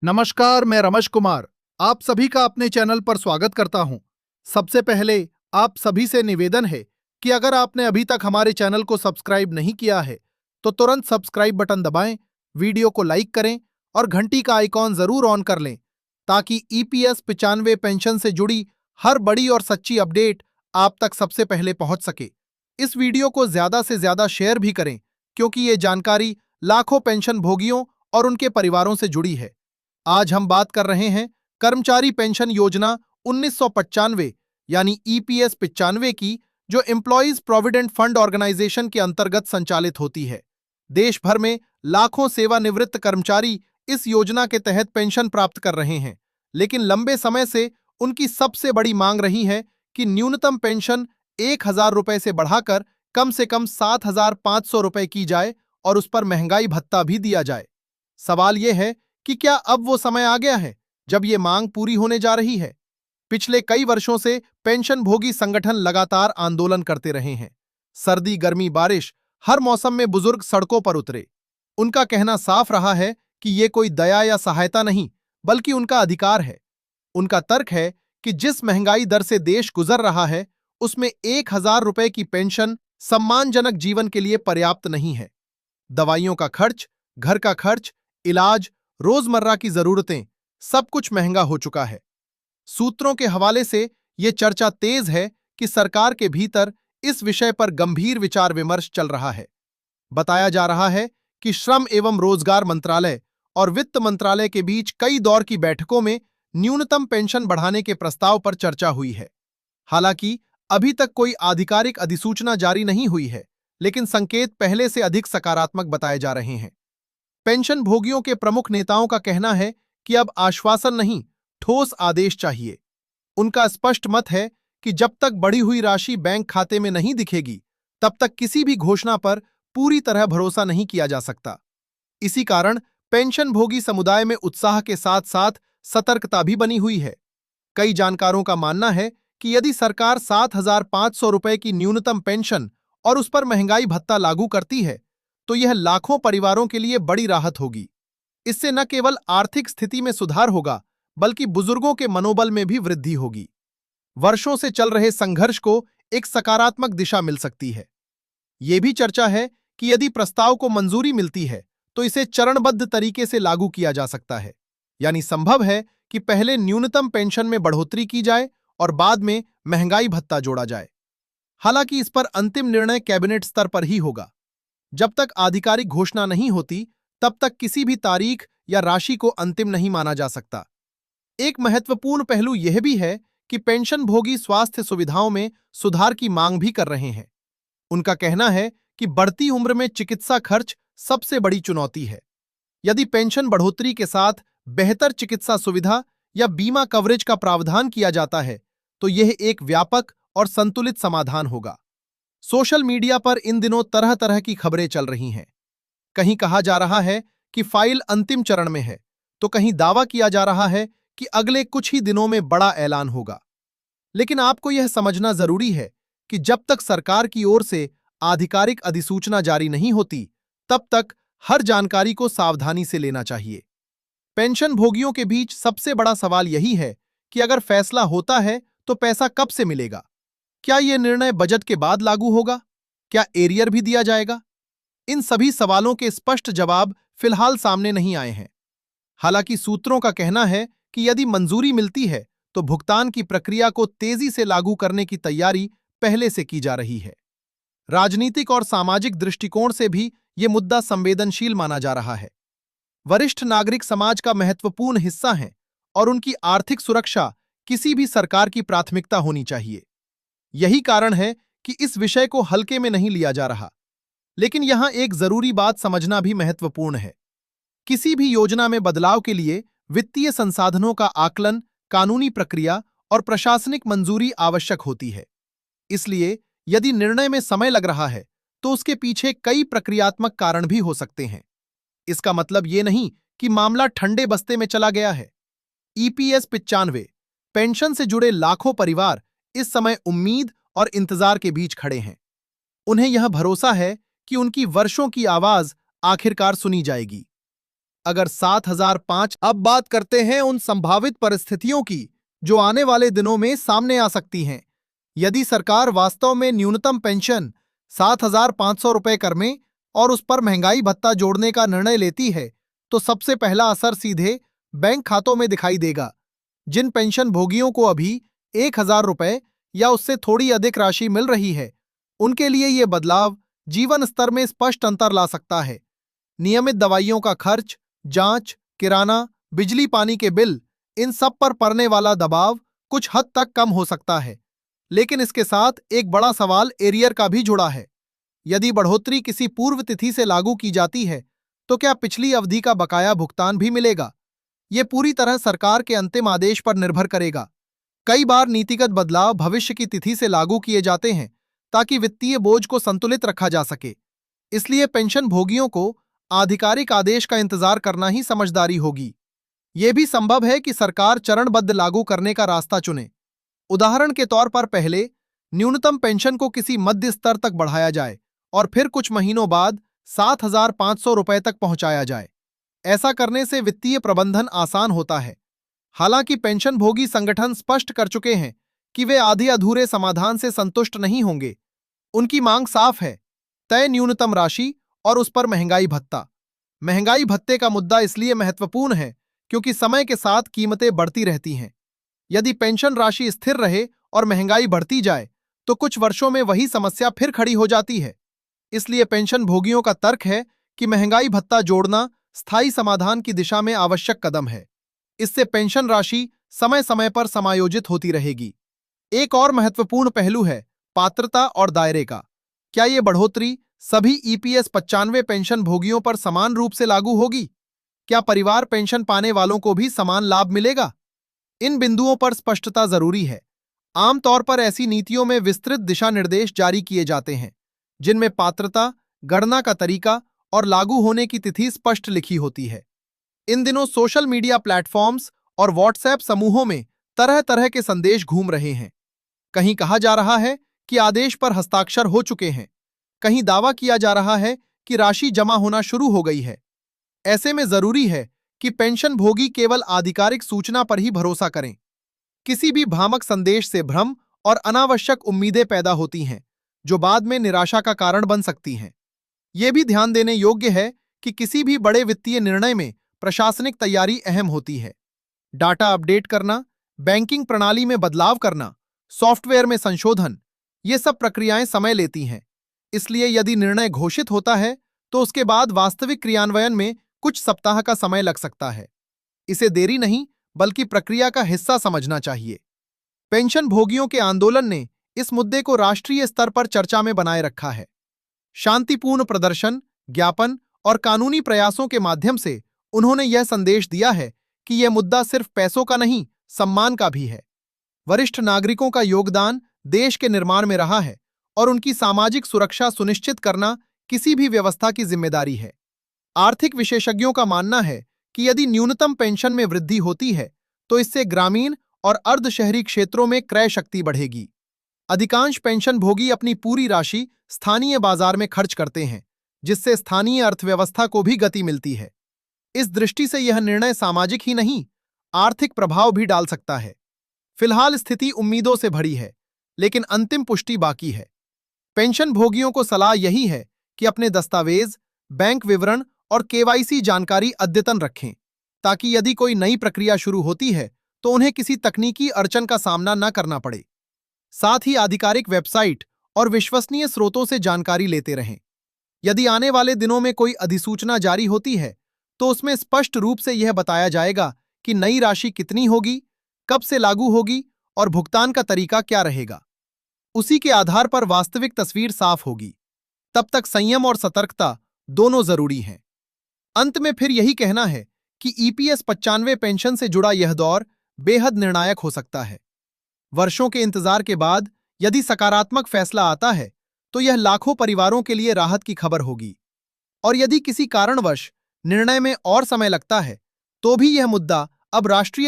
नमस्कार, मैं रमेश कुमार आप सभी का अपने चैनल पर स्वागत करता हूं। सबसे पहले आप सभी से निवेदन है कि अगर आपने अभी तक हमारे चैनल को सब्सक्राइब नहीं किया है तो तुरंत सब्सक्राइब बटन दबाएं, वीडियो को लाइक करें और घंटी का आइकॉन जरूर ऑन कर लें ताकि ईपीएस 95 पेंशन से जुड़ी हर बड़ी और सच्ची अपडेट आप तक सबसे पहले पहुंच सके। इस वीडियो को ज्यादा से ज्यादा शेयर भी करें क्योंकि ये जानकारी लाखों पेंशन भोगियों और उनके परिवारों से जुड़ी है। आज हम बात कर रहे हैं कर्मचारी पेंशन योजना 1995 यानी ईपीएस 95 की, जो एम्प्लॉइज प्रोविडेंट फंड ऑर्गेनाइजेशन के अंतर्गत संचालित होती है। देश भर में लाखों सेवानिवृत्त कर्मचारी इस योजना के तहत पेंशन प्राप्त कर रहे हैं, लेकिन लंबे समय से उनकी सबसे बड़ी मांग रही है कि न्यूनतम पेंशन 1,000 रुपए से बढ़ाकर कम से कम 7,500 रुपए की जाए और उस पर महंगाई भत्ता भी दिया जाए। सवाल यह है कि क्या अब वो समय आ गया है जब ये मांग पूरी होने जा रही है। पिछले कई वर्षों से पेंशन भोगी संगठन लगातार आंदोलन करते रहे हैं। सर्दी, गर्मी, बारिश, हर मौसम में बुजुर्ग सड़कों पर उतरे। उनका कहना साफ रहा है कि ये कोई दया या सहायता नहीं, बल्कि उनका अधिकार है। उनका तर्क है कि जिस महंगाई दर से देश गुजर रहा है, उसमें 1,000 रुपए की पेंशन सम्मानजनक जीवन के लिए पर्याप्त नहीं है। दवाइयों का खर्च, घर का खर्च, इलाज, रोजमर्रा की जरूरतें, सब कुछ महंगा हो चुका है। सूत्रों के हवाले से यह चर्चा तेज है कि सरकार के भीतर इस विषय पर गंभीर विचार विमर्श चल रहा है। बताया जा रहा है कि श्रम एवं रोजगार मंत्रालय और वित्त मंत्रालय के बीच कई दौर की बैठकों में न्यूनतम पेंशन बढ़ाने के प्रस्ताव पर चर्चा हुई है। हालांकि अभी तक कोई आधिकारिक अधिसूचना जारी नहीं हुई है, लेकिन संकेत पहले से अधिक सकारात्मक बताए जा रहे हैं। पेंशन भोगियों के प्रमुख नेताओं का कहना है कि अब आश्वासन नहीं, ठोस आदेश चाहिए। उनका स्पष्ट मत है कि जब तक बढ़ी हुई राशि बैंक खाते में नहीं दिखेगी, तब तक किसी भी घोषणा पर पूरी तरह भरोसा नहीं किया जा सकता। इसी कारण पेंशन भोगी समुदाय में उत्साह के साथ साथ सतर्कता भी बनी हुई है। कई जानकारों का मानना है कि यदि सरकार 7,500 रुपए की न्यूनतम पेंशन और उस पर महंगाई भत्ता लागू करती है, तो यह लाखों परिवारों के लिए बड़ी राहत होगी। इससे न केवल आर्थिक स्थिति में सुधार होगा, बल्कि बुजुर्गों के मनोबल में भी वृद्धि होगी। वर्षों से चल रहे संघर्ष को एक सकारात्मक दिशा मिल सकती है। यह भी चर्चा है कि यदि प्रस्ताव को मंजूरी मिलती है, तो इसे चरणबद्ध तरीके से लागू किया जा सकता है। यानी संभव है कि पहले न्यूनतम पेंशन में बढ़ोतरी की जाए और बाद में महंगाई भत्ता जोड़ा जाए। हालांकि इस पर अंतिम निर्णय कैबिनेट स्तर पर ही होगा। जब तक आधिकारिक घोषणा नहीं होती, तब तक किसी भी तारीख या राशि को अंतिम नहीं माना जा सकता। एक महत्वपूर्ण पहलू यह भी है कि पेंशन भोगी स्वास्थ्य सुविधाओं में सुधार की मांग भी कर रहे हैं। उनका कहना है कि बढ़ती उम्र में चिकित्सा खर्च सबसे बड़ी चुनौती है। यदि पेंशन बढ़ोतरी के साथ बेहतर चिकित्सा सुविधा या बीमा कवरेज का प्रावधान किया जाता है, तो यह एक व्यापक और संतुलित समाधान होगा। सोशल मीडिया पर इन दिनों तरह तरह की खबरें चल रही हैं। कहीं कहा जा रहा है कि फाइल अंतिम चरण में है, तो कहीं दावा किया जा रहा है कि अगले कुछ ही दिनों में बड़ा ऐलान होगा। लेकिन आपको यह समझना जरूरी है कि जब तक सरकार की ओर से आधिकारिक अधिसूचना जारी नहीं होती, तब तक हर जानकारी को सावधानी से लेना चाहिए। पेंशन भोगियों के बीच सबसे बड़ा सवाल यही है कि अगर फैसला होता है तो पैसा कब से मिलेगा? क्या यह निर्णय बजट के बाद लागू होगा? क्या एरियर भी दिया जाएगा? इन सभी सवालों के स्पष्ट जवाब फिलहाल सामने नहीं आए हैं। हालांकि सूत्रों का कहना है कि यदि मंजूरी मिलती है, तो भुगतान की प्रक्रिया को तेजी से लागू करने की तैयारी पहले से की जा रही है। राजनीतिक और सामाजिक दृष्टिकोण से भी यह मुद्दा संवेदनशील माना जा रहा है। वरिष्ठ नागरिक समाज का महत्वपूर्ण हिस्सा हैं और उनकी आर्थिक सुरक्षा किसी भी सरकार की प्राथमिकता होनी चाहिए। यही कारण है कि इस विषय को हल्के में नहीं लिया जा रहा। लेकिन यहां एक जरूरी बात समझना भी महत्वपूर्ण है। किसी भी योजना में बदलाव के लिए वित्तीय संसाधनों का आकलन, कानूनी प्रक्रिया और प्रशासनिक मंजूरी आवश्यक होती है। इसलिए यदि निर्णय में समय लग रहा है, तो उसके पीछे कई प्रक्रियात्मक कारण भी हो सकते हैं। इसका मतलब ये नहीं कि मामला ठंडे बस्ते में चला गया है। ईपीएस 95 पेंशन से जुड़े लाखों परिवार इस समय उम्मीद और इंतजार के बीच खड़े हैं। उन्हें यह भरोसा है कि उनकी वर्षों की आवाज आखिरकार सुनी जाएगी। अगर 7,005। अब बात करते हैं उन संभावित परिस्थितियों की जो आने वाले दिनों में सामने आ सकती हैं। यदि सरकार वास्तव में न्यूनतम पेंशन 7,500 रुपए करने और उस पर महंगाई भत्ता जोड़ने का निर्णय लेती है, तो सबसे पहला असर सीधे बैंक खातों में दिखाई देगा। जिन पेंशन भोगियों को अभी 1,000 रुपए या उससे थोड़ी अधिक राशि मिल रही है, उनके लिए ये बदलाव जीवन स्तर में स्पष्ट अंतर ला सकता है। नियमित दवाइयों का खर्च, जांच, किराना, बिजली पानी के बिल, इन सब पर पड़ने वाला दबाव कुछ हद तक कम हो सकता है। लेकिन इसके साथ एक बड़ा सवाल एरियर का भी जुड़ा है। यदि बढ़ोतरी किसी पूर्व तिथि से लागू की जाती है, तो क्या पिछली अवधि का बकाया भुगतान भी मिलेगा? ये पूरी तरह सरकार के अंतिम आदेश पर निर्भर करेगा। कई बार नीतिगत बदलाव भविष्य की तिथि से लागू किए जाते हैं ताकि वित्तीय बोझ को संतुलित रखा जा सके। इसलिए पेंशन भोगियों को आधिकारिक आदेश का इंतजार करना ही समझदारी होगी। यह भी संभव है कि सरकार चरणबद्ध लागू करने का रास्ता चुने। उदाहरण के तौर पर पहले न्यूनतम पेंशन को किसी मध्य स्तर तक बढ़ाया जाए और फिर कुछ महीनों बाद 7,500 रुपए तक पहुंचाया जाए। ऐसा करने से वित्तीय प्रबंधन आसान होता है। हालांकि पेंशन भोगी संगठन स्पष्ट कर चुके हैं कि वे आधे अधूरे समाधान से संतुष्ट नहीं होंगे। उनकी मांग साफ है, तय न्यूनतम राशि और उस पर महंगाई भत्ता। महंगाई भत्ते का मुद्दा इसलिए महत्वपूर्ण है क्योंकि समय के साथ कीमतें बढ़ती रहती हैं। यदि पेंशन राशि स्थिर रहे और महंगाई बढ़ती जाए, तो कुछ वर्षों में वही समस्या फिर खड़ी हो जाती है। इसलिए पेंशन भोगियों का तर्क है कि महंगाई भत्ता जोड़ना स्थायी समाधान की दिशा में आवश्यक कदम है। इससे पेंशन राशि समय समय पर समायोजित होती रहेगी। एक और महत्वपूर्ण पहलू है पात्रता और दायरे का। क्या ये बढ़ोतरी सभी ईपीएस 95 पेंशन भोगियों पर समान रूप से लागू होगी? क्या परिवार पेंशन पाने वालों को भी समान लाभ मिलेगा? इन बिंदुओं पर स्पष्टता जरूरी है। आमतौर पर ऐसी नीतियों में विस्तृत दिशा निर्देश जारी किए जाते हैं, जिनमें पात्रता, गणना का तरीका और लागू होने की तिथि स्पष्ट लिखी होती है। इन दिनों सोशल मीडिया प्लेटफॉर्म्स और व्हाट्सएप समूहों में तरह तरह के संदेश घूम रहे हैं। कहीं कहा जा रहा है कि आदेश पर हस्ताक्षर हो चुके हैं, कहीं दावा किया जा रहा है कि राशि जमा होना शुरू हो गई है। ऐसे में जरूरी है कि पेंशन भोगी केवल आधिकारिक सूचना पर ही भरोसा करें। किसी भी भ्रामक संदेश से भ्रम और अनावश्यक उम्मीदें पैदा होती हैं, जो बाद में निराशा का कारण बन सकती हैं। यह भी ध्यान देने योग्य है कि किसी भी बड़े वित्तीय निर्णय में प्रशासनिक तैयारी अहम होती है। डाटा अपडेट करना, बैंकिंग प्रणाली में बदलाव करना, सॉफ्टवेयर में संशोधन, ये सब प्रक्रियाएं समय लेती हैं। इसलिए यदि निर्णय घोषित होता है, तो उसके बाद वास्तविक क्रियान्वयन में कुछ सप्ताह का समय लग सकता है। इसे देरी नहीं, बल्कि प्रक्रिया का हिस्सा समझना चाहिए। पेंशन भोगियों के आंदोलन ने इस मुद्दे को राष्ट्रीय स्तर पर चर्चा में बनाए रखा है। शांतिपूर्ण प्रदर्शन, ज्ञापन और कानूनी प्रयासों के माध्यम से उन्होंने यह संदेश दिया है कि यह मुद्दा सिर्फ पैसों का नहीं, सम्मान का भी है। वरिष्ठ नागरिकों का योगदान देश के निर्माण में रहा है और उनकी सामाजिक सुरक्षा सुनिश्चित करना किसी भी व्यवस्था की जिम्मेदारी है। आर्थिक विशेषज्ञों का मानना है कि यदि न्यूनतम पेंशन में वृद्धि होती है, तो इससे ग्रामीण और अर्ध शहरी क्षेत्रों में क्रय शक्ति बढ़ेगी। अधिकांश पेंशन भोगी अपनी पूरी राशि स्थानीय बाजार में खर्च करते हैं, जिससे स्थानीय अर्थव्यवस्था को भी गति मिलती है। इस दृष्टि से यह निर्णय सामाजिक ही नहीं, आर्थिक प्रभाव भी डाल सकता है। फिलहाल स्थिति उम्मीदों से भरी है, लेकिन अंतिम पुष्टि बाकी है। पेंशन भोगियों को सलाह यही है कि अपने दस्तावेज, बैंक विवरण और केवाईसी जानकारी अद्यतन रखें, ताकि यदि कोई नई प्रक्रिया शुरू होती है तो उन्हें किसी तकनीकी अड़चन का सामना न करना पड़े। साथ ही आधिकारिक वेबसाइट और विश्वसनीय स्रोतों से जानकारी लेते रहें। यदि आने वाले दिनों में कोई अधिसूचना जारी होती है, तो उसमें स्पष्ट रूप से यह बताया जाएगा कि नई राशि कितनी होगी, कब से लागू होगी और भुगतान का तरीका क्या रहेगा। उसी के आधार पर वास्तविक तस्वीर साफ होगी। तब तक संयम और सतर्कता दोनों जरूरी हैं। अंत में फिर यही कहना है कि ईपीएस 95 पेंशन से जुड़ा यह दौर बेहद निर्णायक हो सकता है। वर्षों के इंतजार के बाद यदि सकारात्मक फैसला आता है, तो यह लाखों परिवारों के लिए राहत की खबर होगी। और यदि किसी कारणवश निर्णय में और समय लगता है, तो भी यह मुद्दा अब राष्ट्रीय